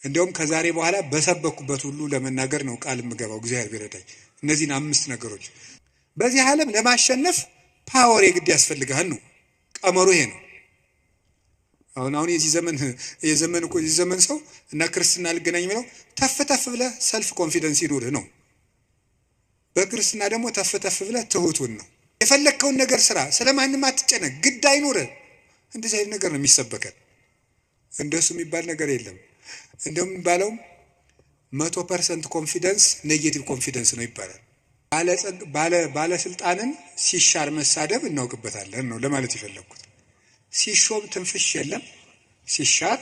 እንደውም ከዛሬ በኋላ በሰበኩበት ሁሉ ለመናገር ነው ቃል የምገባው እግዚአብሔር ቢረዳኝ። እነዚህን 5 ነገሮች በዚህ ዓለም ለማሸነፍ ፓወር የግድ ያስፈልጋል ነው ቀመሩ ይሄ ነው። አሁን የዚህ ዘመን ሰው እና ክርስትና ልገናኝ የሚለው ተፍ ብለህ ሰልፍ ኮንፊደንስ ይኑርህ ነው። በክርስትና ደግሞ ተፍ ብለህ ትሁቱን ነው። የፈለግከውን ነገር ስራ፣ ስለማንም አትጨነቅ፣ ግድ አይኑርህ። እንደዚህ አይነት ነገር ነው የሚሰበከን። እንደሱ የሚባል ነገር የለም። እንደውም የሚባለው 100% ኮንፊደንስ ኔጌቲቭ ኮንፊደንስ ነው ይባላል። ባለስልጣንን ሲሻር መሳደብ እናውቅበታለን ነው ለማለት የፈለግኩት። ሲሾም ትንፍሽ የለም። ሲሻር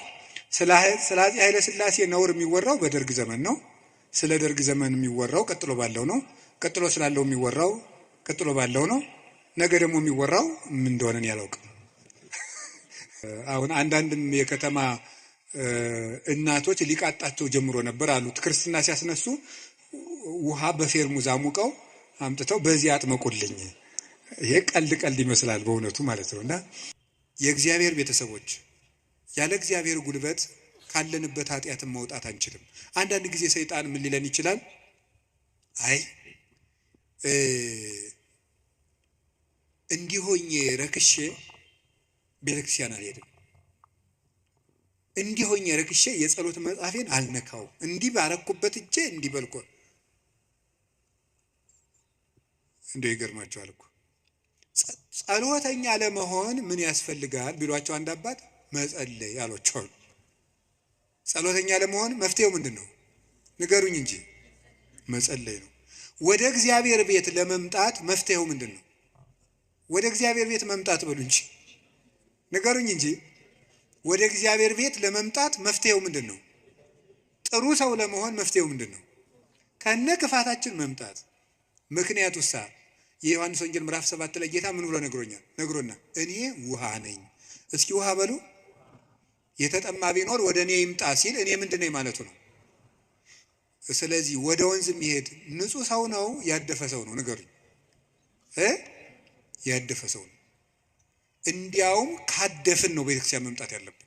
ስለ አፄ ኃይለ ሥላሴ ነውር የሚወራው በደርግ ዘመን ነው። ስለ ደርግ ዘመን የሚወራው ቀጥሎ ባለው ነው። ቀጥሎ ስላለው የሚወራው ቀጥሎ ባለው ነው። ነገ ደግሞ የሚወራው ምን እንደሆነ ያላውቅም። አሁን አንዳንድም የከተማ እናቶች ሊቃጣቸው ጀምሮ ነበር አሉት። ክርስትና ሲያስነሱ ውሃ በፌርሙዝ አሙቀው አምጥተው በዚህ አጥመቁልኝ። ይሄ ቀልድ ይመስላል በእውነቱ ማለት ነውና የእግዚአብሔር ቤተሰቦች ያለ እግዚአብሔር ጉልበት ካለንበት ኃጢአትን መውጣት አንችልም። አንዳንድ ጊዜ ሰይጣን ምን ሊለን ይችላል? አይ እንዲሆኝ ረክሼ ቤተክርስቲያን አልሄድም፣ እንዲሆኝ ረክሼ የጸሎት መጽሐፌን አልነካው፣ እንዲህ ባረኩበት እጄ እንዲህ በልኮ እንደው ይገርማቸዋል እኮ ጸሎተኛ ለመሆን ምን ያስፈልጋል ቢሏቸው አንድ አባት መጸለይ አሏቸው። ጸሎተኛ ለመሆን መፍትሄው ምንድን ነው ንገሩኝ እንጂ መጸለይ ነው። ወደ እግዚአብሔር ቤት ለመምጣት መፍትሄው ምንድን ነው? ወደ እግዚአብሔር ቤት መምጣት በሉ እንጂ ንገሩኝ እንጂ ወደ እግዚአብሔር ቤት ለመምጣት መፍትሄው ምንድን ነው? ጥሩ ሰው ለመሆን መፍትሄው ምንድን ነው? ከነ ክፋታችን መምጣት። ምክንያቱሳ የዮሐንስ ወንጌል ምዕራፍ 7 ላይ ጌታ ምን ብሎ ነግሮና እኔ ውሃ ነኝ። እስኪ ውሃ በሉ። የተጠማ ቢኖር ወደ እኔ ይምጣ ሲል እኔ ምንድን ነኝ ማለቱ ነው። ስለዚህ ወደ ወንዝ የሚሄድ ንጹህ ሰው ነው ያደፈ ሰው ነው? ንገሩኝ። ያደፈ ሰው ነው። እንዲያውም ካደፍን ነው ቤተክርስቲያን መምጣት ያለብን።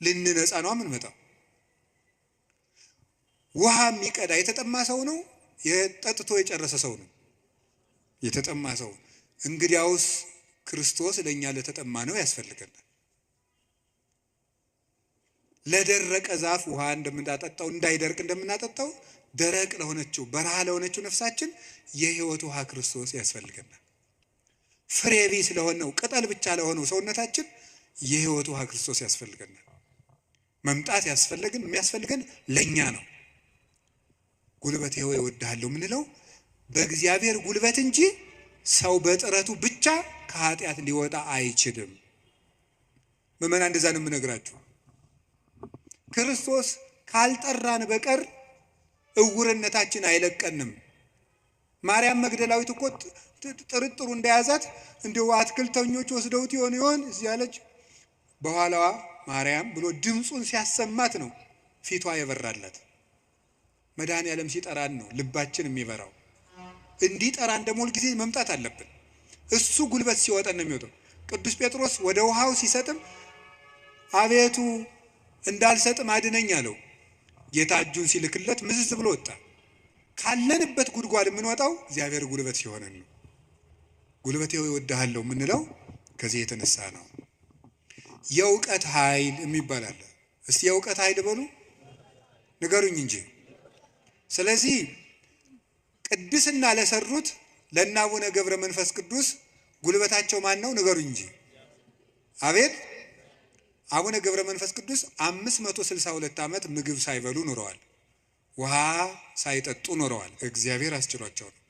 ልንነጻ ነው የምንመጣው። ውሃ የሚቀዳ የተጠማ ሰው ነው? የጠጥቶ የጨረሰ ሰው ነው? የተጠማ ሰው። እንግዲያውስ ክርስቶስ ለኛ ለተጠማ ነው ያስፈልገናል። ለደረቀ ዛፍ ውሃ እንደምናጠጣው እንዳይደርቅ እንደምናጠጣው ደረቅ ለሆነችው በረሃ ለሆነችው ነፍሳችን የሕይወት ውሃ ክርስቶስ ያስፈልገናል። ፍሬ ቢስ ለሆነው ቅጠል ብቻ ለሆነው ሰውነታችን የሕይወት ውሃ ክርስቶስ ያስፈልገናል። መምጣት የሚያስፈልገን ለኛ ነው። ጉልበቴ ሆይ እወድሃለሁ የምንለው በእግዚአብሔር ጉልበት እንጂ ሰው በጥረቱ ብቻ ከኃጢአት ሊወጣ አይችልም። ምዕመናን እንደዛ ነው የምነግራችሁ። ክርስቶስ ካልጠራን በቀር እውርነታችን አይለቀንም። ማርያም መግደላዊት እኮ ጥርጥሩ እንደያዛት እንደው አትክልተኞች ወስደውት ይሆን እዚህ ያለች በኋላዋ ማርያም ብሎ ድምፁን ሲያሰማት ነው ፊቷ የበራላት። መድኃኔዓለም ሲጠራን ነው ልባችን የሚበራው። እንዲጠራን ደግሞ ሁልጊዜ መምጣት አለብን። እሱ ጉልበት ሲወጣን ነው የሚወጣው። ቅዱስ ጴጥሮስ ወደ ውሃው ሲሰጥም አቤቱ እንዳልሰጥም አድነኝ አለው። ጌታ እጁን ሲልክለት ምዝዝ ብሎ ወጣ። ካለንበት ጉድጓድ የምንወጣው እግዚአብሔር ጉልበት ሲሆነን ነው። ጉልበቴ ሆይ እወድሃለሁ የምንለው ከዚህ የተነሳ ነው። የእውቀት ኃይል የሚባል አለ። እስቲ የእውቀት ኃይል በሉ ንገሩኝ እንጂ። ስለዚህ ቅድስና ለሰሩት ለእነ አቡነ ገብረ መንፈስ ቅዱስ ጉልበታቸው ማን ነው? ንገሩኝ እንጂ። አቤት አቡነ ገብረ መንፈስ ቅዱስ 562 ዓመት ምግብ ሳይበሉ ኖረዋል። ውሃ ሳይጠጡ ኖረዋል። እግዚአብሔር አስችሏቸው ነው።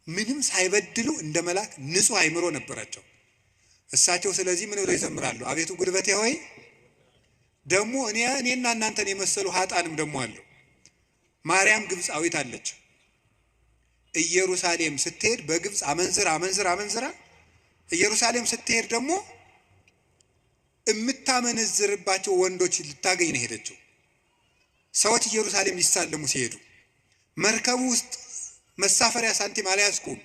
ምንም ሳይበድሉ እንደ መልአክ ንጹሕ አእምሮ ነበራቸው እሳቸው። ስለዚህ ምን ብለው ይዘምራሉ? አቤቱ ጉልበቴ ሆይ። ደግሞ እኔና እናንተን የመሰሉ ኃጣንም ደግሞ አለው። ማርያም ግብፃዊት አለች። ኢየሩሳሌም ስትሄድ በግብፅ አመንዝራ ኢየሩሳሌም ስትሄድ ደግሞ የምታመነዝርባቸው ወንዶች ልታገኝ ነው ሄደችው። ሰዎች ኢየሩሳሌም ሊሳለሙ ሲሄዱ መርከቡ ውስጥ መሳፈሪያ ሳንቲም አልያዝኩም፣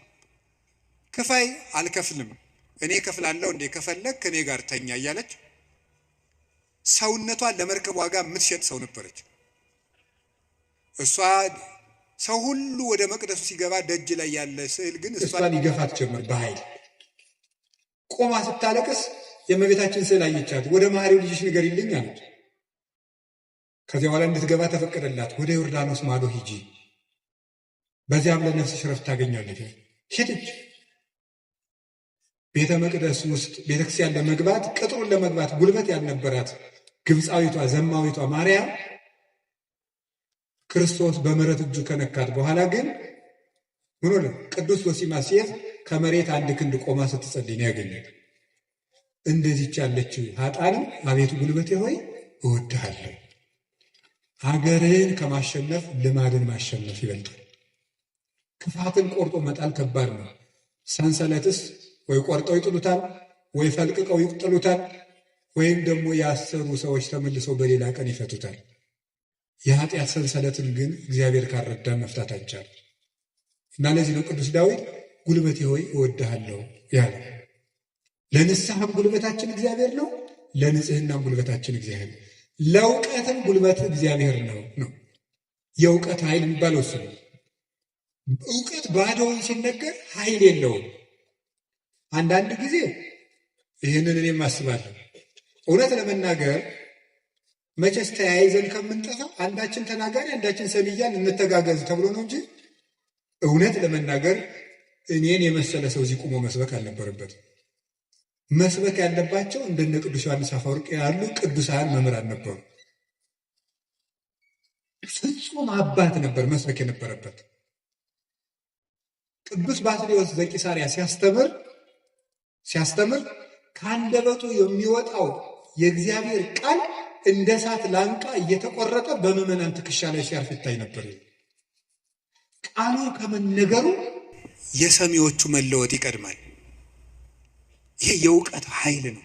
ክፈይ፣ አልከፍልም፣ እኔ ከፍላለሁ እንዴ ከፈለክ ከኔ ጋር ተኛ እያለች ሰውነቷን ለመርከብ ዋጋ የምትሸጥ ሰው ነበረች። እሷ ሰው ሁሉ ወደ መቅደሱ ሲገባ ደጅ ላይ ያለ ስዕል ግን እሷን ይገፋት ጀመር በኃይል። ቆማ ስታለቅስ የእመቤታችን ስዕል አየቻት። ወደ መሐሪው ልጅሽ ንገሪልኝ አለች። ከዚያ በኋላ እንድትገባ ተፈቀደላት። ወደ ዮርዳኖስ ማዶ ሂጂ፣ በዚያም ለነፍስሽ ረፍት ታገኛለች። ሄደች። ቤተ መቅደስ ውስጥ ቤተክርስቲያን ለመግባት ቅጥሩን ለመግባት ጉልበት ያልነበራት ግብፃዊቷ ዘማዊቷ ማርያም ክርስቶስ በምሕረት እጁ ከነካት በኋላ ግን ምን ሆነ? ቅዱስ ዞሲማስ ሴት ከመሬት አንድ ክንድ ቆማ ስትጸልይ ነው ያገኘት። እንደዚች ያለችው ኃጥአንም አቤቱ ጉልበቴ ሆይ እወድሃለሁ። ሀገርን ከማሸነፍ ልማድን ማሸነፍ ይበልጣል። ክፋትን ቆርጦ መጣል ከባድ ነው። ሰንሰለትስ ወይ ቆርጠው ይጥሉታል፣ ወይ ፈልቅቀው ይጥሉታል፣ ወይም ደግሞ ያሰሩ ሰዎች ተመልሰው በሌላ ቀን ይፈቱታል። የኃጢአት ሰንሰለትን ግን እግዚአብሔር ካረዳን መፍታት አይቻልም። እና ለዚህ ነው ቅዱስ ዳዊት ጉልበቴ ሆይ እወድሃለሁ ያለ። ለንስሐም ጉልበታችን እግዚአብሔር ነው፣ ለንጽህናም ጉልበታችን እግዚአብሔር ነው፣ ለእውቀትም ጉልበት እግዚአብሔር ነው። የእውቀት ኃይል የሚባለው እሱ ነው። እውቀት ባዶውን ሲነገር ኃይል የለውም። አንዳንድ ጊዜ ይህንን እኔም አስባለሁ። እውነት ለመናገር መቼስ ተያይዘን ከምንጠፋ አንዳችን ተናጋሪ አንዳችን ሰሚ እያልን እንተጋገዝ ተብሎ ነው እንጂ እውነት ለመናገር እኔን የመሰለ ሰው እዚህ ቁሞ መስበክ አልነበረበትም። መስበክ ያለባቸው እንደነ ቅዱስ ዮሐንስ አፈወርቅ ያሉ ቅዱሳን መምህራን ነበሩ። ፍጹም አባት ነበር መስበክ የነበረበት። ቅዱስ ባስልዮስ ዘቂሳርያ ሲያስተምር ከአንደበቱ የሚወጣው የእግዚአብሔር ቃል እንደ እሳት ላንቃ እየተቆረጠ በምዕመናን ትከሻ ላይ ሲያርፍ ይታይ ነበር። ቃሉ ከመነገሩ የሰሚዎቹ መለወጥ ይቀድማል። ይሄ የእውቀት ኃይል ነው።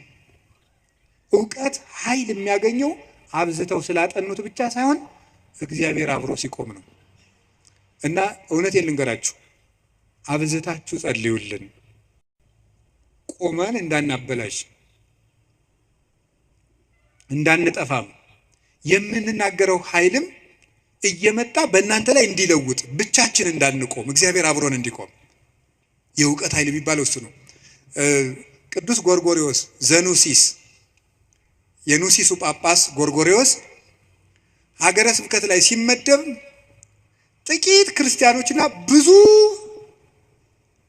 እውቀት ኃይል የሚያገኘው አብዝተው ስላጠኑት ብቻ ሳይሆን እግዚአብሔር አብሮ ሲቆም ነው። እና እውነቴን ልንገራችሁ፣ አብዝታችሁ ጸልዩልን፣ ቆመን እንዳናበላሽ እንዳንጠፋም የምንናገረው ኃይልም እየመጣ በእናንተ ላይ እንዲለውጥ ብቻችን እንዳንቆም እግዚአብሔር አብሮን እንዲቆም የእውቀት ኃይል የሚባለው እሱ ነው። ቅዱስ ጎርጎርዮስ ዘኑሲስ የኑሲሱ ጳጳስ ጎርጎርዮስ ሀገረ ስብከት ላይ ሲመደብ ጥቂት ክርስቲያኖችና ብዙ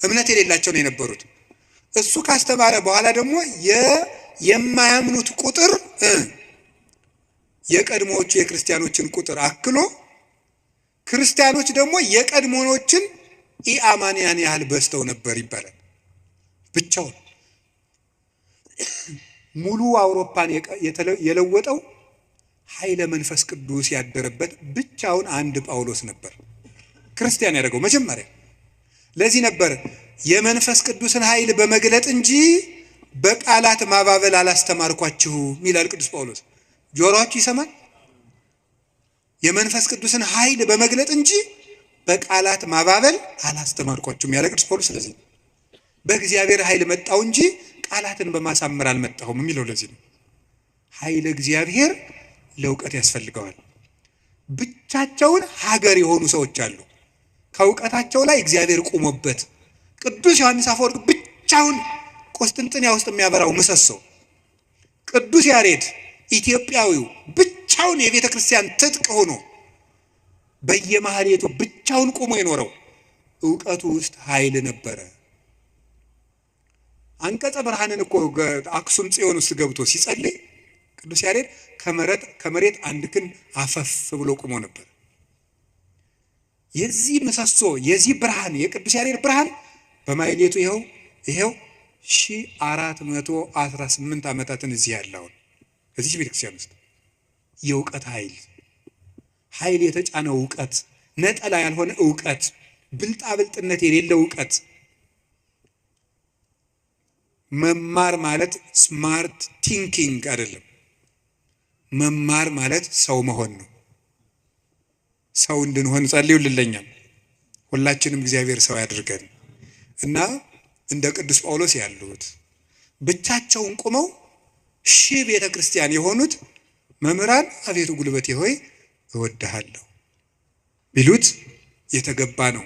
እምነት የሌላቸው ነው የነበሩት። እሱ ካስተማረ በኋላ ደግሞ የማያምኑት ቁጥር የቀድሞዎቹ የክርስቲያኖችን ቁጥር አክሎ ክርስቲያኖች ደግሞ የቀድሞዎችን ኢአማንያን ያህል በዝተው ነበር ይባላል። ብቻውን ሙሉ አውሮፓን የለወጠው ኃይለ መንፈስ ቅዱስ ያደረበት ብቻውን አንድ ጳውሎስ ነበር ክርስቲያን ያደረገው መጀመሪያ። ለዚህ ነበር የመንፈስ ቅዱስን ኃይል በመግለጥ እንጂ በቃላት ማባበል አላስተማርኳችሁም ይላል ቅዱስ ጳውሎስ። ጆሮአችሁ ይሰማል? የመንፈስ ቅዱስን ኃይል በመግለጥ እንጂ በቃላት ማባበል አላስተማርኳችሁም ያለ ቅዱስ ጳውሎስ። ስለዚህ በእግዚአብሔር ኃይል መጣው እንጂ ቃላትን በማሳመር አልመጣሁም የሚለው ለዚህ ነው። ኃይለ እግዚአብሔር ለእውቀት ያስፈልገዋል። ብቻቸውን ሀገር የሆኑ ሰዎች አሉ፣ ከእውቀታቸው ላይ እግዚአብሔር ቆሞበት። ቅዱስ ዮሐንስ አፈወርቅ ብቻውን ቆስጥንጥንያ ውስጥ የሚያበራው ምሰሶ፣ ቅዱስ ያሬድ ኢትዮጵያዊው ብቻውን የቤተ ክርስቲያን ትጥቅ ሆኖ በየማህሌቱ ብቻውን ቆሞ የኖረው እውቀቱ ውስጥ ኃይል ነበረ። አንቀጸ ብርሃንን እኮ አክሱም ጽዮን ውስጥ ገብቶ ሲጸልይ ቅዱስ ያሬድ ከመሬት አንድ ክንድ አፈፍ ብሎ ቆሞ ነበር። የዚህ ምሰሶ የዚህ ብርሃን የቅዱስ ያሬድ ብርሃን በማህሌቱ ይሄው 1418 ዓመታትን እዚህ ያለውን እዚህ ቤተክርስቲያን ውስጥ የእውቀት ኃይል የተጫነው እውቀት፣ ነጠላ ያልሆነ እውቀት፣ ብልጣብልጥነት የሌለው እውቀት። መማር ማለት ስማርት ቲንኪንግ አይደለም። መማር ማለት ሰው መሆን ነው። ሰው እንድንሆን ጸልዩልኝ። ሁላችንም እግዚአብሔር ሰው ያድርገን እና እንደ ቅዱስ ጳውሎስ ያሉት ብቻቸውን ቆመው ቤተ ክርስቲያን የሆኑት መምህራን አቤቱ ጉልበቴ ሆይ እወድሃለሁ፣ ቢሉት የተገባ ነው።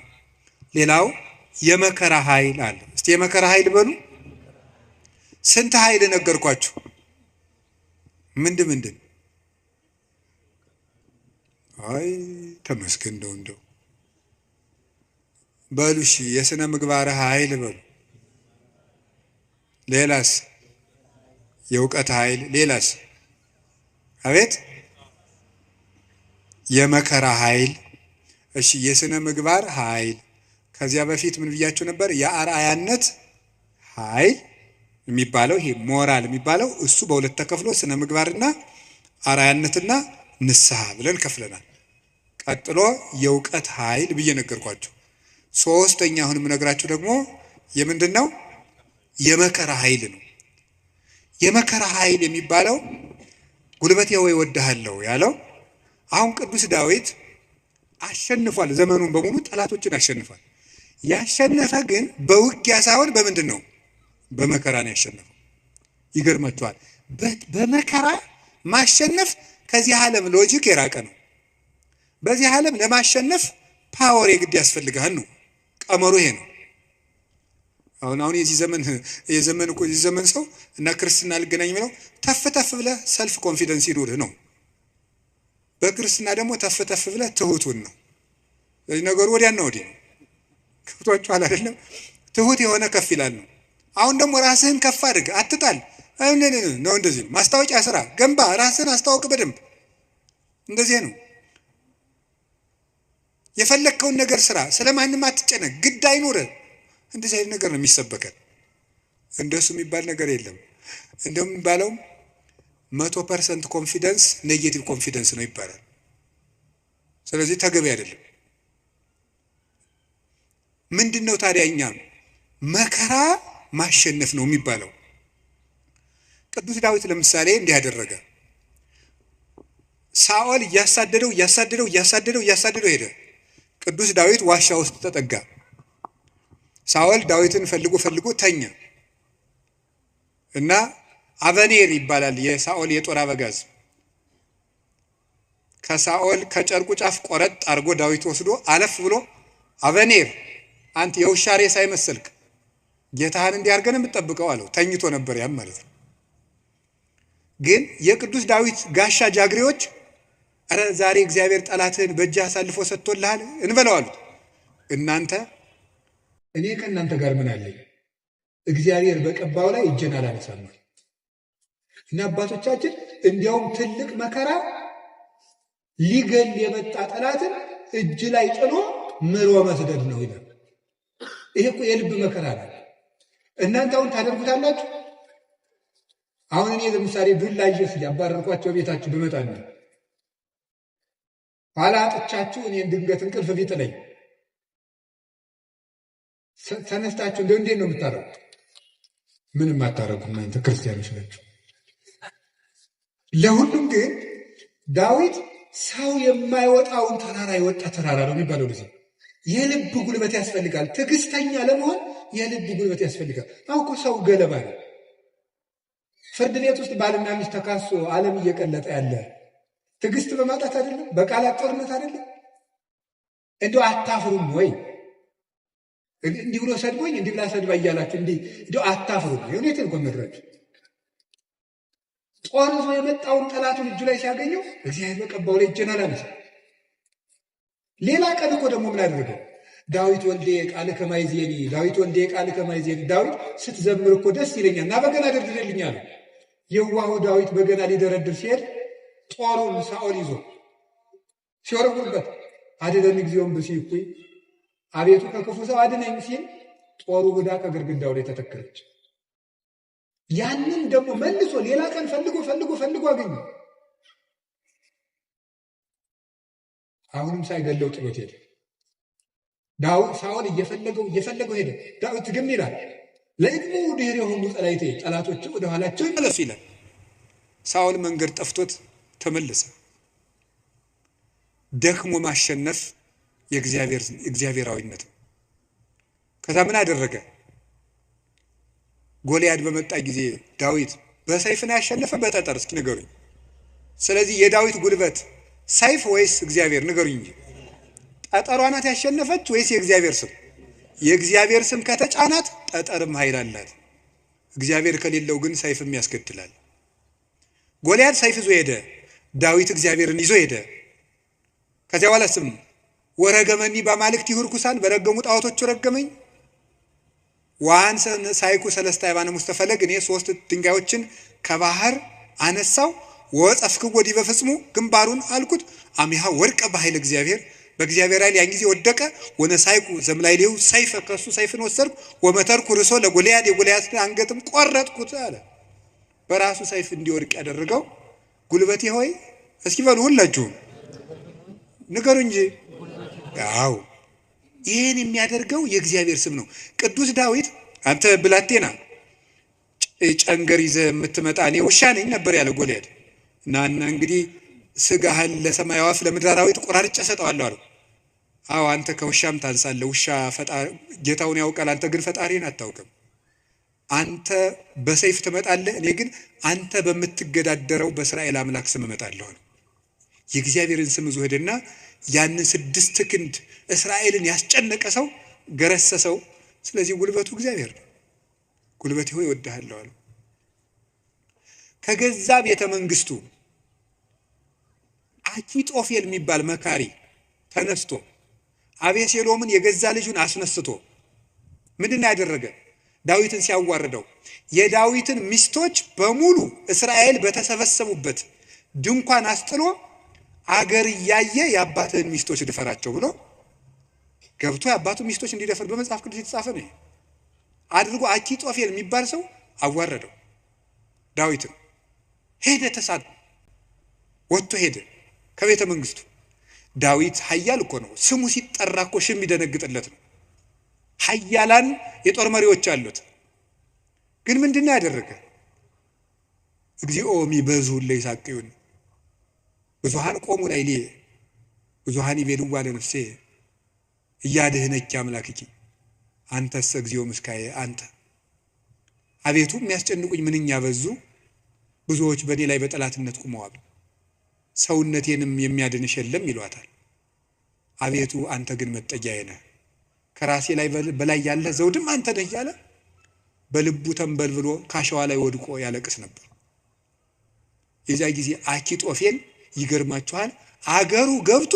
ሌላው የመከራ ኃይል አለ። እስቲ የመከራ ኃይል በሉ። ስንት ኃይል ነገርኳችሁ? ምንድን? አይ ተመስገን እንደው በሉ። እሺ የሥነ ምግባር ኃይል በሉ። ሌላስ? የእውቀት ኃይል። ሌላስ? አቤት የመከራ ኃይል። እሺ የሥነ ምግባር ኃይል። ከዚያ በፊት ምን ብያችሁ ነበር? የአርአያነት ኃይል የሚባለው ይሄ ሞራል የሚባለው እሱ በሁለት ተከፍሎ ስነ ምግባርና አርአያነትና ንስሐ ብለን ከፍለናል። ቀጥሎ የእውቀት ኃይል ብዬ ነገርኳችሁ። ሶስተኛ አሁን የምነግራችሁ ደግሞ የምንድን ነው? የመከራ ኃይል ነው። የመከራ ኃይል የሚባለው ጉልበቴ ሆይ እወድሃለሁ ያለው አሁን ቅዱስ ዳዊት አሸንፏል። ዘመኑን በሙሉ ጠላቶችን አሸንፏል። ያሸነፈ ግን በውጊያ ሳይሆን በምንድን ነው? በመከራ ነው ያሸነፈው። ይገርማችኋል። በመከራ ማሸነፍ ከዚህ ዓለም ሎጂክ የራቀ ነው። በዚህ ዓለም ለማሸነፍ ፓወር የግድ ያስፈልጋል ነው ቀመሩ። ይሄ ነው። አሁን የዚህ ዘመን ሰው እና ክርስትና ልገናኝ ብለው ተፍ ብለህ ሰልፍ ኮንፊደንስ ይኑርህ ነው። በክርስትና ደግሞ ተፍ ብለህ ትሁቱን ነው። ስለዚህ ነገሩ ወዲያና ወዲህ ነው። ከብቷችኋል አይደለም? ትሁት የሆነ ከፍ ይላል ነው። አሁን ደግሞ ራስህን ከፍ አድርግ፣ አትጣል ነው። እንደዚህ ነው። ማስታወቂያ ስራ፣ ገንባ፣ ራስህን አስታውቅ በደንብ። እንደዚህ ነው። የፈለግከውን ነገር ስራ፣ ስለማንም አትጨነቅ፣ ግድ አይኑርህ። እንደዚህ አይነት ነገር ነው የሚሰበከን። እንደሱ የሚባል ነገር የለም። እንደውም የሚባለው 100% ኮንፊደንስ ኔጌቲቭ ኮንፊደንስ ነው ይባላል። ስለዚህ ተገቢ አይደለም። ምንድን ነው ታዲያ? እኛ መከራ ማሸነፍ ነው የሚባለው። ቅዱስ ዳዊት ለምሳሌ እንዲህ ያደረገ። ሳኦል እያሳደደው ሄደ። ቅዱስ ዳዊት ዋሻ ውስጥ ተጠጋ። ሳኦል ዳዊትን ፈልጎ ተኛ እና አበኔር ይባላል የሳኦል የጦር አበጋዝ ከሳኦል ከጨርቁ ጫፍ ቆረጥ አድርጎ ዳዊት ወስዶ አለፍ ብሎ አበኔር አንተ የውሻ ሬሳ አይመስልክ ጌታህን እንዲያርገን የምትጠብቀው አለው። ተኝቶ ነበር ያም ማለት ነው። ግን የቅዱስ ዳዊት ጋሻ ጃግሬዎች አረ ዛሬ እግዚአብሔር ጠላትህን በእጅህ አሳልፎ ሰጥቶልሃል እንበለው አሉት። እናንተ እኔ ከእናንተ ጋር ምን አለኝ? እግዚአብሔር በቀባው ላይ እጄን አላነሳም። እና አባቶቻችን እንዲያውም ትልቅ መከራ ሊገል የመጣ ጠላትን እጅ ላይ ጥሎ ምሮ መስደድ ነው ይላል። ይሄ እኮ የልብ መከራ ነው። እናንተ አሁን ታደርጉታላችሁ? አሁን እኔ ለምሳሌ ዱላ ይዤ ያባረርኳቸው ቤታችሁ ብመጣ ነው ኋላ አጥቻችሁ እኔን ድንገት እንቅልፍ ቢጥለኝ ተነስታችሁ እንዴት ነው የምታረጉት? ምንም አታረጉ። እናንተ ክርስቲያኖች ናችሁ። ለሁሉም ግን ዳዊት ሰው የማይወጣውን ተራራ የወጣ ተራራ ነው የሚባለው። ልጅ የልብ ጉልበት ያስፈልጋል። ትዕግስተኛ ለመሆን የልብ ጉልበት ያስፈልጋል። አውቆ ሰው ገለባ ነው። ፍርድ ቤት ውስጥ ባልና ሚስት ተካሶ ዓለም እየቀለጠ ያለ ትዕግስት በማጣት አይደለም፣ በቃላት ጦርነት አይደለም። እንደው አታፍሩም ወይ? እንዲህ ብሎ ሰድቦኝ እንዲህ ብላ ሰድባ እያላችሁ እንደው አታፍሩም? የእውነቴን እኮ ምድረች ጦር ይዞ የመጣውን ጠላቱን እጁ ላይ ሲያገኘው እግዚአብሔር በቀባው ላይ እጄን አላነሳም። ሌላ ቀን እኮ ደግሞ ምን አደረገው? ዳዊት ወልዴ ቃልከ ማይዜኒ፣ ዳዊት ወልዴ ቃልከ ማይዜኒ። ዳዊት ስትዘምር እኮ ደስ ይለኛል እና በገና ደርድርልኝ አለ። የዋሁ ዳዊት በገና ሊደረድር ሲሄድ ጦሩን ሳኦል ይዞ ሲወረውርበት አድነን እግዚኦም ብእሲኩይ፣ አቤቱ ከክፉ ሰው አድነኝ ሲል ጦሩ ብዳ ከግድግዳው ላይ ተተከለች። ያንን ደግሞ መልሶ ሌላ ቀን ፈልጎ አገኘ። አሁንም ሳይገለው ጥሎት ሄደ። ዳዊት ሳኦል እየፈለገው ሄደ። ዳዊት ግን ይላል ለእድሙ ድህር የሆኑ ጸላይቴ፣ ጠላቶች ወደ ኋላቸው ይመለሱ ይላል። ሳኦል መንገድ ጠፍቶት ተመለሰ። ደክሞ ማሸነፍ የእግዚአብሔራዊነት ነው። ከዛ ምን አደረገ? ጎልያድ በመጣ ጊዜ ዳዊት በሰይፍ ነው ያሸነፈ በጠጠር? እስኪ ንገሩኝ። ስለዚህ የዳዊት ጉልበት ሰይፍ ወይስ እግዚአብሔር? ንገሩኝ እንጂ ጠጠሯ ናት ያሸነፈች ወይስ የእግዚአብሔር ስም? የእግዚአብሔር ስም ከተጫናት ጠጠርም ኃይል አላት። እግዚአብሔር ከሌለው ግን ሰይፍም ያስገድላል። ጎልያድ ሰይፍ ይዞ ሄደ፣ ዳዊት እግዚአብሔርን ይዞ ሄደ። ከዚያ በኋላ ስም ወረገመኒ በአማልክት ይሁርኩሳን በረገሙ ጣዖቶቹ ረገመኝ ዋን ሳይኩ ሰለስተ አይባነ ሙስተፈለግ እኔ 3 ድንጋዮችን ከባህር አነሳው ወጸፍክዎ ዲበ ፍጽሙ ግንባሩን አልኩት አሚሃ ወርቀ በኃይል እግዚአብሔር በእግዚአብሔር ኃይል ያን ጊዜ ወደቀ። ወነሳይኩ ዘምላይሌው ሰይፈ ከሱ ሰይፍን ወሰድኩ ወመተርኩ ርሶ ለጎልያድ የጎልያድን አንገትም ቆረጥኩት አለ። በራሱ ሰይፍ እንዲወድቅ ያደረገው ጉልበቴ ሆይ እስኪ በሉ ሁላችሁም ንገሩ እንጂ። አዎ ይሄን የሚያደርገው የእግዚአብሔር ስም ነው። ቅዱስ ዳዊት አንተ ብላቴና ጨንገር ይዘህ የምትመጣ እኔ ውሻ ነኝ ነበር ያለ ጎልያድ። እና እንግዲህ ስጋህን ለሰማይ አዕዋፍ ለምድር አራዊት ቆራርጬ እሰጠዋለሁ አለው። አዎ አንተ ከውሻም ታንሳለህ። ውሻ ጌታውን ያውቃል፣ አንተ ግን ፈጣሪን አታውቅም። አንተ በሰይፍ ትመጣለህ፣ እኔ ግን አንተ በምትገዳደረው በእስራኤል አምላክ ስም እመጣለሁ አለው። የእግዚአብሔርን ስም ይዞ ሄደና ያንን 6 ክንድ እስራኤልን ያስጨነቀ ሰው ገረሰሰው። ስለዚህ ጉልበቱ እግዚአብሔር ነው። ጉልበቴ ሆይ እወድሃለሁ አለው። ከገዛ ቤተ መንግስቱ አኪጦፌል የሚባል መካሪ ተነስቶ አቤሴሎምን የገዛ ልጁን አስነስቶ ምንድነው ያደረገ? ዳዊትን ሲያዋርደው የዳዊትን ሚስቶች በሙሉ እስራኤል በተሰበሰቡበት ድንኳን አስጥሎ አገር እያየ የአባትህን ሚስቶች ድፈራቸው ብሎ ገብቶ የአባቱ ሚስቶች እንዲደፈር በመጽሐፍ ቅዱስ የተጻፈ ነው አድርጎ አኪጦፌል የሚባል ሰው አዋረደው። ዳዊትን ሄደ፣ ተሳደ፣ ወጥቶ ሄደ ከቤተ መንግስቱ። ዳዊት ኃያል እኮ ነው። ስሙ ሲጠራ እኮ ሽም ይደነግጥለት ነው። ኃያላን የጦር መሪዎች አሉት። ግን ምንድነው ያደረገ? እግዚኦ ሚበዙ ለይሳቅዩን ብዙሃን ቆሙ ላይሌ ብዙሃን ይቤልዋ ለነፍሴ እያድህነኪ አምላክኪ አንተስ እግዚኦ ምስካዬ አንተ። አቤቱ የሚያስጨንቁኝ ምንኛ በዙ፣ ብዙዎች በእኔ ላይ በጠላትነት ቆመዋል። ሰውነቴንም የሚያድንሽ የለም ይሏታል። አቤቱ አንተ ግን መጠጊያዬ ነህ፣ ከራሴ ላይ በላይ ያለ ዘውድም አንተ ነህ እያለ በልቡ ተንበልብሎ ካሸዋ ላይ ወድቆ ያለቅስ ነበር። የዚያ ጊዜ አኪጦፌል ይገርማችኋል አገሩ ገብቶ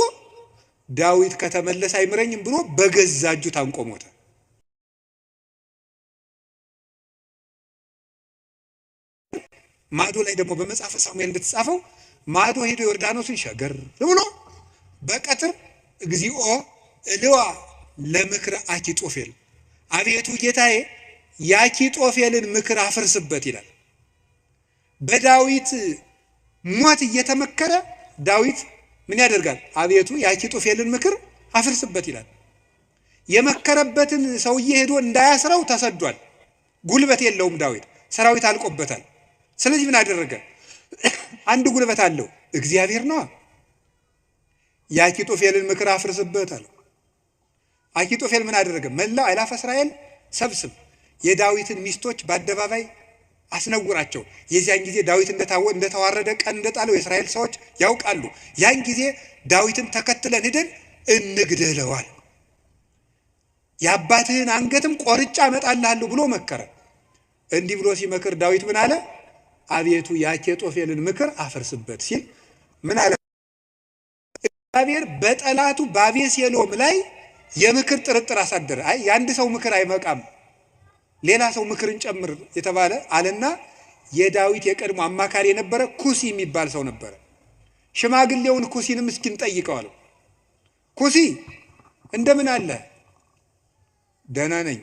ዳዊት ከተመለሰ አይምረኝም ብሎ በገዛ እጁ ታንቆ ሞተ። ማዶ ላይ ደግሞ በመጽሐፈ ሳሙኤል እንደተጻፈው ማዶ ሄዶ ዮርዳኖስን ሸገር ብሎ በቀትር እግዚኦ እልዋ ለምክር አኪጦፌል አቤቱ ጌታዬ የአኪጦፌልን ምክር አፍርስበት ይላል። በዳዊት ሞት እየተመከረ ዳዊት ምን ያደርጋል? አቤቱ የአኪጦፌልን ምክር አፍርስበት ይላል። የመከረበትን ሰውዬ ሄዶ እንዳያስረው ተሰዷል። ጉልበት የለውም ዳዊት፣ ሰራዊት አልቆበታል። ስለዚህ ምን አደረገ? አንድ ጉልበት አለው፣ እግዚአብሔር ነው። የአኪጦፌልን ምክር አፍርስበት አለው። አኪጦፌል ምን አደረገ? መላው አእላፈ እስራኤል ሰብስብ፣ የዳዊትን ሚስቶች በአደባባይ አስነውራቸው። የዚያን ጊዜ ዳዊት እንደተዋረደ ቀን እንደጣለው የእስራኤል ሰዎች ያውቃሉ። ያን ጊዜ ዳዊትን ተከትለን ሄደን እንግደለዋል፣ የአባትህን አንገትም ቆርጬ አመጣልሃለሁ ብሎ መከረ። እንዲህ ብሎ ሲመክር ዳዊት ምን አለ? አቤቱ የአኪጦፌልን ምክር አፈርስበት ሲል ምን አለ? እግዚአብሔር በጠላቱ በአቤሴሎም ላይ የምክር ጥርጥር አሳደረ። አይ የአንድ ሰው ምክር አይመቃም፣ ሌላ ሰው ምክርን ጨምር የተባለ አለና የዳዊት የቀድሞ አማካሪ የነበረ ኩሲ የሚባል ሰው ነበረ። ሽማግሌውን ኩሲንም እስኪን ጠይቀዋል። ኩሲ እንደምን አለ? ደህና ነኝ።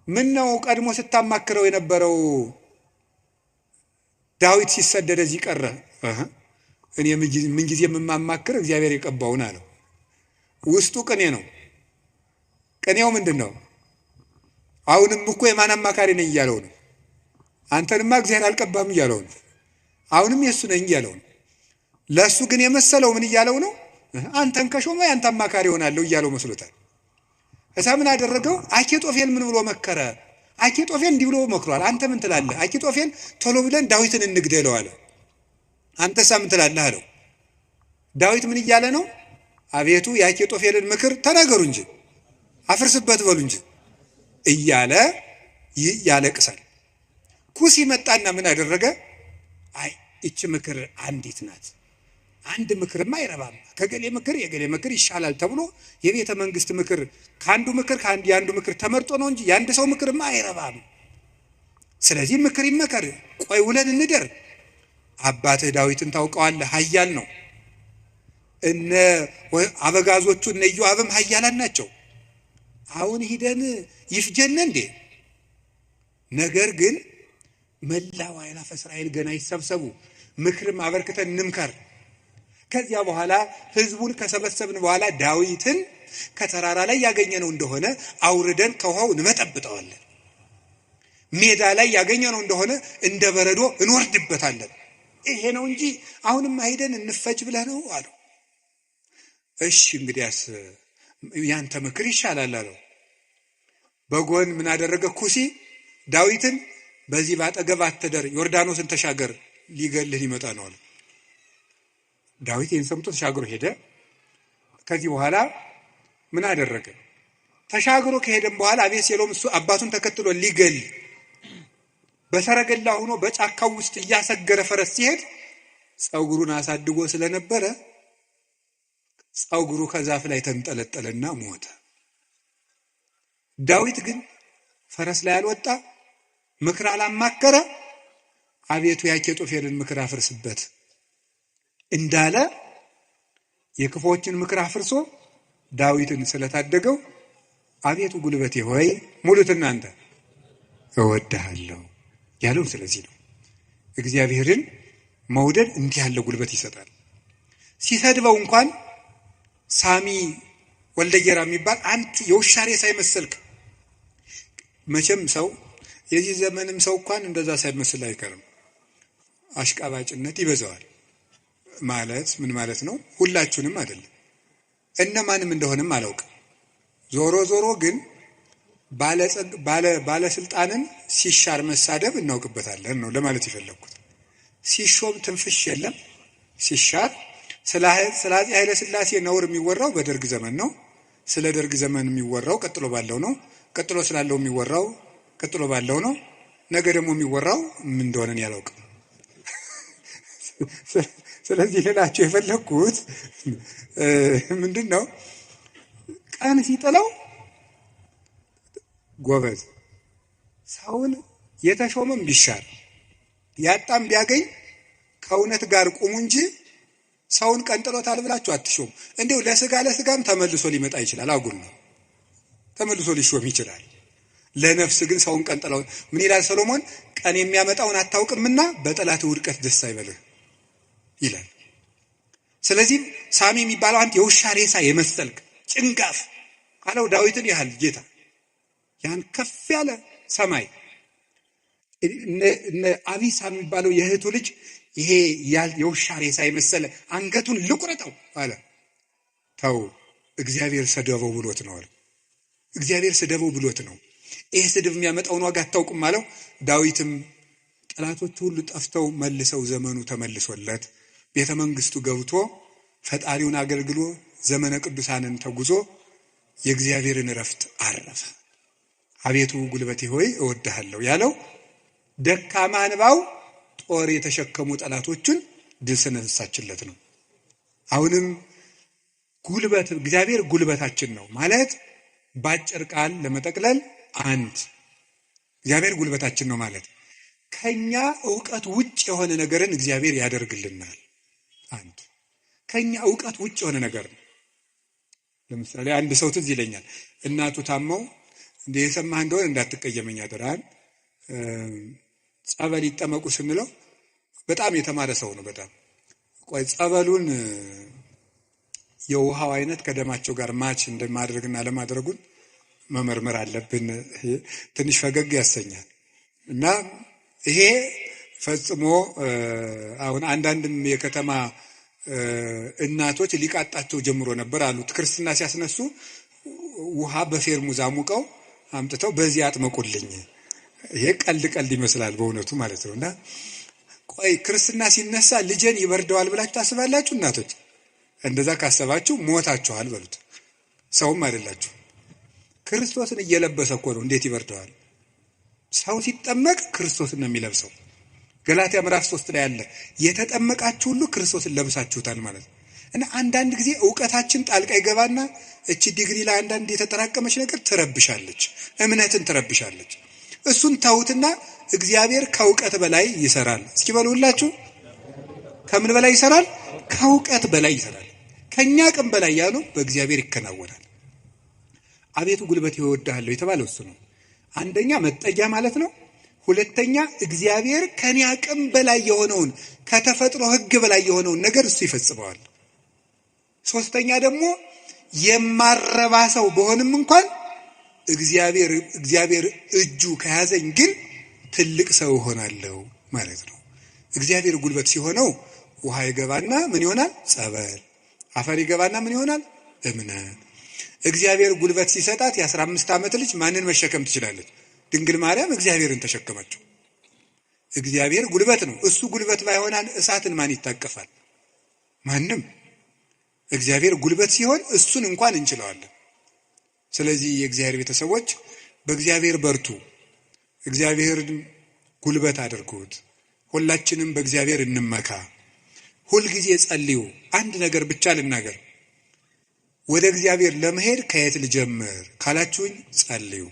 ምን ነው ቀድሞ ስታማክረው የነበረው ዳዊት ሲሰደድ እዚህ ቀረ? እኔ ምን ጊዜ የማማክር እግዚአብሔር የቀባውን አለው። ውስጡ ቅኔ ነው። ቅኔው ምንድን ነው? አሁንም እኮ የማን አማካሪ ነኝ እያለው ነው። አንተንማ እግዚአብሔር አልቀባም እያለው ነው። አሁንም የእሱ ነኝ እያለው ነው። ለእሱ ግን የመሰለው ምን እያለው ነው? አንተን ከሾመ ያንተ አማካሪ ሆናለሁ እያለው መስሎታል። እሳ ምን አደረገው? አኪጦፌል ምን ብሎ መከረ? አኪጦፌል እንዲህ ብሎ መክሯል። አንተ ምን ትላለህ? አኪጦፌል ቶሎ ብለን ዳዊትን እንግደለው አለ። አንተሳ ምን ትላለህ አለው። ዳዊት ምን እያለ ነው? አቤቱ የአኪጦፌልን ምክር ተናገሩ እንጂ አፍርስበት በሉ እንጂ እያለ ያለቅሳል። ኩሲ መጣና ምን አደረገ? አይ እቺ ምክር አንዲት ናት፣ አንድ ምክርማ አይረባም፣ ከገሌ ምክር የገሌ ምክር ይሻላል ተብሎ የቤተ መንግስት ምክር ከአንዱ ምክር የአንዱ ምክር ተመርጦ ነው እንጂ የአንድ ሰው ምክርማ አይረባም። ስለዚህ ምክር ይመከር፣ ቆይ ውለን እንደር። አባትህ ዳዊትን ታውቀዋለህ፣ ኃያል ነው። እነ አበጋዞቹ እነ ኢዮአብም ኃያላን ናቸው። አሁን ሂደን ይፍጀን እንዴ? ነገር ግን መላው አእላፈ እስራኤል ገና ይሰብሰቡ፣ ምክርም አበርክተን እንምከር። ከዚያ በኋላ ህዝቡን ከሰበሰብን በኋላ ዳዊትን ከተራራ ላይ ያገኘነው እንደሆነ አውርደን ከውሃው እንመጠብጠዋለን፣ ሜዳ ላይ ያገኘነው እንደሆነ እንደ በረዶ እንወርድበታለን። ይሄ ነው እንጂ አሁንም ሄደን እንፈጅ ብለህ ነው አለው። እሺ እንግዲያስ ያንተ ምክር ይሻላል አለው። በጎን ምን አደረገ? ኩሲ ዳዊትን በዚህ ባጠገብ አትደር፣ ዮርዳኖስን ተሻገር፣ ሊገልህ ሊመጣ ነው አለ። ዳዊት ይህን ሰምቶ ተሻግሮ ሄደ። ከዚህ በኋላ ምን አደረገ? ተሻግሮ ከሄደም በኋላ አቤሴሎም እሱ አባቱን ተከትሎ ሊገል በሰረገላ ሆኖ በጫካው ውስጥ እያሰገረ ፈረስ ሲሄድ ጸጉሩን አሳድጎ ስለነበረ ጸጉሩ ከዛፍ ላይ ተንጠለጠለና ሞተ። ዳዊት ግን ፈረስ ላይ አልወጣ፣ ምክር አላማከረ። አቤቱ የአኪጦፌልን ምክር አፍርስበት እንዳለ የክፎችን ምክር አፍርሶ ዳዊትን ስለታደገው አቤቱ ጉልበቴ ሆይ ሙሉት እናንተ እወድሃለሁ ያለው ስለዚህ ነው። እግዚአብሔርን መውደድ እንዲህ ያለ ጉልበት ይሰጣል። ሲሰድበው እንኳን ሳሚ ወልደየራ የሚባል አንተ የውሻ ሬሳ ሳይመስልክ፣ መቼም ሰው የዚህ ዘመንም ሰው እንኳን እንደዛ ሳይመስል አይቀርም። አሽቃባጭነት ይበዛዋል። ማለት ምን ማለት ነው? ሁላችሁንም አይደለም፣ እነማንም እንደሆነም አላውቅም። ዞሮ ዞሮ ግን ባለስልጣንን ሲሻር መሳደብ እናውቅበታለን ነው ለማለት የፈለኩት። ሲሾም ትንፍሽ የለም፣ ሲሻር ስለ አፄ ኃይለ ሥላሴ ነውር የሚወራው በደርግ ዘመን ነው። ስለ ደርግ ዘመን የሚወራው ቀጥሎ ባለው ነው። ቀጥሎ ስላለው የሚወራው ቀጥሎ ባለው ነው። ነገ ደግሞ የሚወራው ምን እንደሆነ ያላውቅም። ስለዚህ ልላችሁ የፈለኩት ምንድነው? ቀን ሲጥለው ጎበዝ ሰውን የተሾመም ቢሻር ያጣም ቢያገኝ ከእውነት ጋር ቁሙ እንጂ ሰውን ቀንጥሎታል ብላችሁ አትሾም። እንዴው ለስጋም ተመልሶ ሊመጣ ይችላል። አጉል ነው፣ ተመልሶ ሊሾም ይችላል። ለነፍስ ግን ሰውን ቀንጥለው ምን ይላል ሰሎሞን? ቀን የሚያመጣውን አታውቅምና በጠላት ውድቀት ደስ አይበልህ ይላል። ስለዚህ ሳሚ የሚባለው አንተ የውሻ ሬሳ የመሰልክ ጭንጋፍ አለው ዳዊትን ያህል ጌታ ያን ከፍ ያለ ሰማይ እነ አቢሳ የሚባለው የእህቱ ልጅ ይሄ የውሻ ሬሳ የመሰለ አንገቱን ልቁረጠው አለ። ተው እግዚአብሔር ሰደበው ብሎት ነው አለ። እግዚአብሔር ሰደበው ብሎት ነው። ይሄ ስድብ የሚያመጣውን ዋጋ አታውቅም አለው። ዳዊትም ጠላቶቹ ሁሉ ጠፍተው መልሰው ዘመኑ ተመልሶለት ቤተ መንግስቱ ገብቶ ፈጣሪውን አገልግሎ ዘመነ ቅዱሳንን ተጉዞ የእግዚአብሔርን ረፍት አረፈ። አቤቱ ጉልበቴ ሆይ እወድሃለሁ ያለው ደካማ እንባው ጦር የተሸከሙ ጠላቶችን ድል ስለነሳችለት ነው። አሁንም ጉልበት እግዚአብሔር ጉልበታችን ነው ማለት ባጭር ቃል ለመጠቅለል አንድ እግዚአብሔር ጉልበታችን ነው ማለት ከኛ ዕውቀት ውጭ የሆነ ነገርን እግዚአብሔር ያደርግልናል። አንድ ከኛ ዕውቀት ውጭ የሆነ ነገር ነው። ለምሳሌ አንድ ሰው ትዝ ይለኛል፣ እናቱ ታመው እንደ የሰማህ እንደሆነ እንዳትቀየመኝ አደራን ጸበል ይጠመቁ ስንለው በጣም የተማረ ሰው ነው። በጣም ቆይ ጸበሉን የውሃው አይነት ከደማቸው ጋር ማች እንደማድረግና ለማድረጉን መመርመር አለብን። ትንሽ ፈገግ ያሰኛል። እና ይሄ ፈጽሞ አሁን አንዳንድም የከተማ እናቶች ሊቃጣቸው ጀምሮ ነበር አሉት። ክርስትና ሲያስነሱ ውሃ በፌርሙዝ አሙቀው አምጥተው በዚህ አጥመቁልኝ። ይሄ ቀልድ ይመስላል በእውነቱ ማለት ነውና ቆይ ክርስትና ሲነሳ ልጄን ይበርደዋል ብላችሁ ታስባላችሁ እናቶች? እንደዛ ካሰባችሁ ሞታችኋል በሉት። ሰውም አይደላችሁ። ክርስቶስን እየለበሰ እኮ ነው። እንዴት ይበርደዋል? ሰው ሲጠመቅ ክርስቶስን ነው የሚለብሰው። ገላትያ ምዕራፍ 3 ላይ ያለ የተጠመቃችሁ ሁሉ ክርስቶስን ለብሳችሁታል ማለት ነው። እና አንዳንድ ጊዜ ዕውቀታችን ጣልቃ ይገባና እቺ ዲግሪ ላይ አንዳንድ የተጠራቀመች ነገር ትረብሻለች፣ እምነትን ትረብሻለች። እሱን ተውትና እግዚአብሔር ከዕውቀት በላይ ይሰራል። እስኪ በሉላችሁ፣ ከምን በላይ ይሰራል? ከዕውቀት በላይ ይሰራል። ከኛ አቅም በላይ ያለው በእግዚአብሔር ይከናወናል። አቤቱ ጉልበቴ እወድሃለሁ የተባለው እሱ ነው። አንደኛ መጠጊያ ማለት ነው። ሁለተኛ እግዚአብሔር ከኔ አቅም በላይ የሆነውን ከተፈጥሮ ሕግ በላይ የሆነውን ነገር እሱ ይፈጽመዋል። ሶስተኛ ደግሞ የማረባ ሰው በሆንም እንኳን እግዚአብሔር እጁ ከያዘኝ ግን ትልቅ ሰው ሆናለሁ ማለት ነው። እግዚአብሔር ጉልበት ሲሆነው ውሃ ይገባና ምን ይሆናል? ጸበል። አፈር ይገባና ምን ይሆናል? እምነት። እግዚአብሔር ጉልበት ሲሰጣት የ15 ዓመት ልጅ ማንን መሸከም ትችላለች? ድንግል ማርያም እግዚአብሔርን ተሸከመችው። እግዚአብሔር ጉልበት ነው። እሱ ጉልበት ባይሆን እሳትን ማን ይታቀፋል? ማንም። እግዚአብሔር ጉልበት ሲሆን እሱን እንኳን እንችለዋለን። ስለዚህ የእግዚአብሔር ቤተሰቦች በእግዚአብሔር በርቱ፣ እግዚአብሔርን ጉልበት አድርጉት። ሁላችንም በእግዚአብሔር እንመካ። ሁልጊዜ ጸልዩ። አንድ ነገር ብቻ ልናገር። ወደ እግዚአብሔር ለመሄድ ከየት ልጀምር ካላችሁኝ ጸልዩ።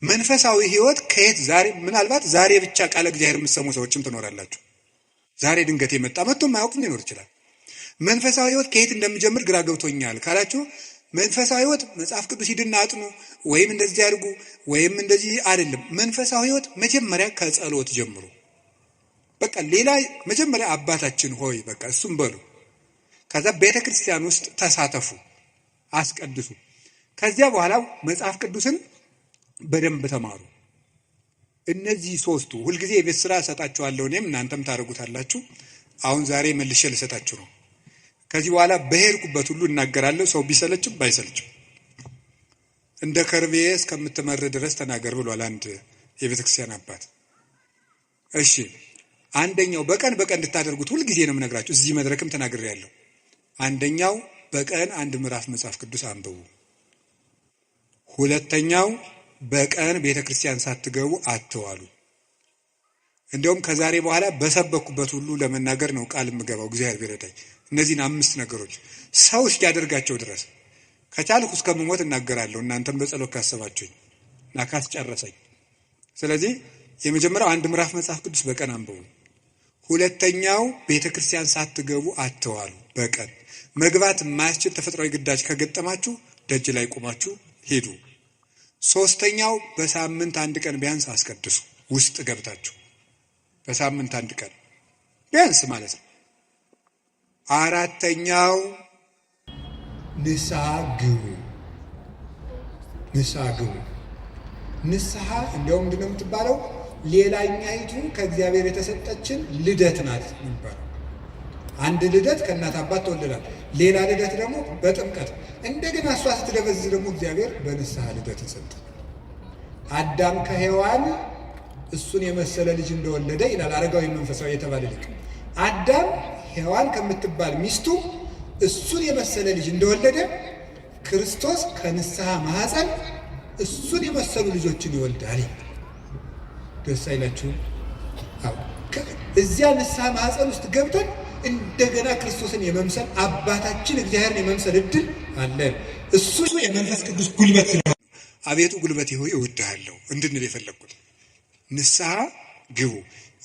መንፈሳዊ ሕይወት ከየት ዛሬ ምናልባት ዛሬ ብቻ ቃለ እግዚአብሔር የምትሰሙ ሰዎችም ትኖራላችሁ። ዛሬ ድንገት የመጣ መጥቶ የማያውቅም ሊኖር ይችላል። መንፈሳዊ ሕይወት ከየት እንደምጀምር ግራ ገብቶኛል ካላችሁ መንፈሳዊ ሕይወት መጽሐፍ ቅዱስ ሂድና አጥኑ ወይም እንደዚህ አድርጉ ወይም እንደዚህ አይደለም። መንፈሳዊ ሕይወት መጀመሪያ ከጸሎት ጀምሩ። በቃ ሌላ መጀመሪያ አባታችን ሆይ በቃ እሱም በሉ። ከዛ ቤተክርስቲያን ውስጥ ተሳተፉ፣ አስቀድሱ። ከዚያ በኋላ መጽሐፍ ቅዱስን በደንብ ተማሩ። እነዚህ ሶስቱ ሁልጊዜ የቤት ስራ እሰጣችኋለሁ፣ እኔም እናንተም ታደርጉታላችሁ። አሁን ዛሬ መልሼ ልሰጣችሁ ነው። ከዚህ በኋላ በሄድኩበት ሁሉ እናገራለሁ፣ ሰው ቢሰለችም ባይሰለችም። እንደ ከርቤ እስከምትመር ድረስ ተናገር ብሏል አንድ የቤተክርስቲያን አባት። እሺ፣ አንደኛው በቀን እንድታደርጉት ሁልጊዜ ነው የምነግራችሁ። እዚህ መድረክም ተናግሬያለሁ። አንደኛው በቀን አንድ ምዕራፍ መጽሐፍ ቅዱስ አንብቡ። ሁለተኛው በቀን ቤተክርስቲያን ሳትገቡ አትዋሉ። እንዲያውም ከዛሬ በኋላ በሰበኩበት ሁሉ ለመናገር ነው ቃል የምገባው። እግዚአብሔር ቢረዳኝ እነዚህን 5 ነገሮች ሰው እስኪያደርጋቸው ድረስ ከቻልኩ እስከምሞት እናገራለሁ። እናንተም በጸሎት ካሰባችሁኝ እና ካስጨረሰኝ። ስለዚህ የመጀመሪያው አንድ ምዕራፍ መጽሐፍ ቅዱስ በቀን አንብቡ። ሁለተኛው ቤተክርስቲያን ሳትገቡ አትዋሉ። በቀን መግባት የማያስችል ተፈጥሯዊ ግዳጅ ከገጠማችሁ ደጅ ላይ ቆማችሁ ሄዱ። ሶስተኛው በሳምንት አንድ ቀን ቢያንስ አስቀድሱ። ውስጥ ገብታችሁ በሳምንት አንድ ቀን ቢያንስ ማለት ነው። አራተኛው ንስሐ ግቡ። ንስሐ ግቡ። ንስሐ እንዲያውም ምንድን ነው የምትባለው? ሌላኛይቱ ከእግዚአብሔር የተሰጠችን ልደት ናት የሚባለው። አንድ ልደት ከእናት አባት ተወልዳል። ሌላ ልደት ደግሞ በጥምቀት እንደገና እሷ ስትደበዝዝ ደግሞ እግዚአብሔር በንስሐ ልደት ሰጠ። አዳም ከሔዋን እሱን የመሰለ ልጅ እንደወለደ ይላል አረጋዊ መንፈሳዊ የተባለ ልጅ። አዳም ሔዋን ከምትባል ሚስቱ እሱን የመሰለ ልጅ እንደወለደ ክርስቶስ ከንስሐ ማህፀን እሱን የመሰሉ ልጆችን ይወልዳል። ደስ አይላችሁም? እዚያ ንስሐ ማህፀን ውስጥ ገብተን እንደገና ክርስቶስን የመምሰል አባታችን እግዚአብሔርን የመምሰል እድል አለን። እሱ የመንፈስ ቅዱስ ጉልበት ስለሆነ አቤቱ ጉልበቴ ሆይ እወድሃለሁ እንድንል የፈለግኩት። ንስሐ ግቡ።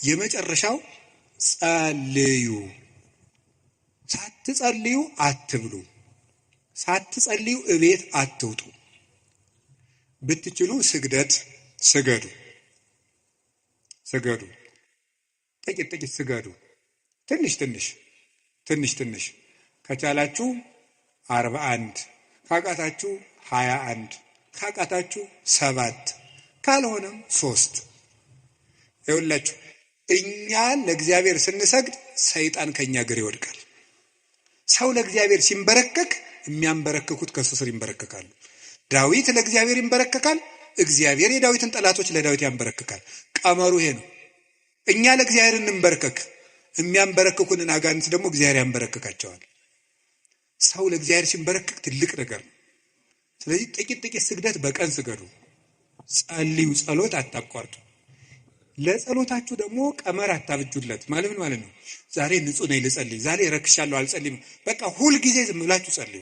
የመጨረሻው ጸልዩ። ሳትጸልዩ አትብሉ። ሳትጸልዩ እቤት አትውጡ። ብትችሉ ስግደት ስገዱ። ጥቂት ስገዱ። ትንሽ ከቻላችሁ 41 ካቃታችሁ 21 ካቃታችሁ 7 ካልሆነም 3። ይኸውላችሁ እኛ ለእግዚአብሔር ስንሰግድ ሰይጣን ከኛ እግር ይወድቃል። ሰው ለእግዚአብሔር ሲንበረከክ የሚያንበረክኩት ከሱ ስር ይንበረከካሉ። ዳዊት ለእግዚአብሔር ይንበረከካል። እግዚአብሔር የዳዊትን ጠላቶች ለዳዊት ያንበረክካል። ቀመሩ ይሄ ነው። እኛ ለእግዚአብሔር እንንበረከክ፣ የሚያንበረክኩንን አጋንንት ደግሞ እግዚአብሔር ያንበረክካቸዋል። ሰው ለእግዚአብሔር ሲንበረከክ ትልቅ ነገር ነው። ስለዚህ ጥቂት ስግደት በቀን ስገዱ፣ ጸልዩ፣ ጸሎት አታቋርጡ። ለጸሎታችሁ ደግሞ ቀመር አታብጁለት። ማለት ነው ዛሬ ንጹህ ነኝ ልጸልይ፣ ዛሬ ረክሻለሁ አልጸልይም። በቃ ሁል ጊዜ ዝም ብላችሁ ጸልዩ።